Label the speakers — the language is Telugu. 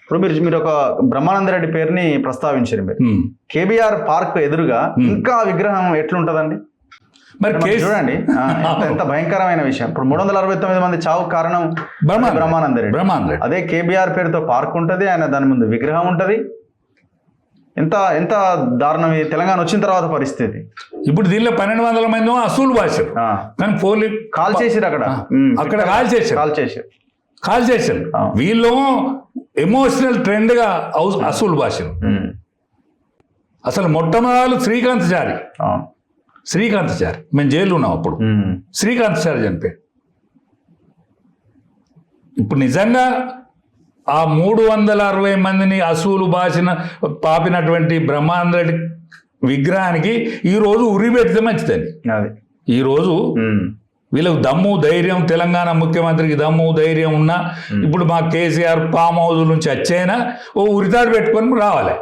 Speaker 1: ఇప్పుడు మీరు ఒక బ్రహ్మానంద రెడ్డి పేరుని ప్రస్తావించారు. మీరు కేబీఆర్ పార్క్ ఎదురుగా ఇంకా విగ్రహం ఎట్లుంటదండి? మరి చూడండి ఎంత భయంకరమైన విషయం. ఇప్పుడు 369 మంది చావు కారణం బ్రహ్మానంద రెడ్డి. అదే కేబీఆర్ పేరుతో పార్క్ ఉంటది, ఆయన దాని ముందు విగ్రహం ఉంటది. ఎంత ఎంత దారుణం ఈ తెలంగాణ వచ్చిన తర్వాత పరిస్థితి.
Speaker 2: ఇప్పుడు దీనిలో 1200 మంది అసూలు భాషలు, కానీ పోలీ
Speaker 1: కాల్ చేసిరు
Speaker 2: అక్కడ కాల్ చేశారు. వీళ్ళు ఎమోషనల్ ట్రెండ్ గా అసూలు భాషలు. అసలు మొట్టమొదలు శ్రీకాంత్ చారి మేము జైలు ఉన్నాం అప్పుడు. శ్రీకాంత్ చారి చనిపోయాడు. ఇప్పుడు నిజంగా ఆ 360 మందిని అసూలు భాషన పాపినటువంటి బ్రహ్మానంద రెడ్డి విగ్రహానికి ఈరోజు ఉరి పెడితే మంచిదని. ఈరోజు వీళ్ళకు దమ్ము ధైర్యం, తెలంగాణ ముఖ్యమంత్రికి దమ్ము ధైర్యం ఉన్నా ఇప్పుడు మా కేసీఆర్ ఫామ్ హౌస్ నుంచి వచ్చైనా ఓ ఉరితాడు పెట్టుకొని రావాలి.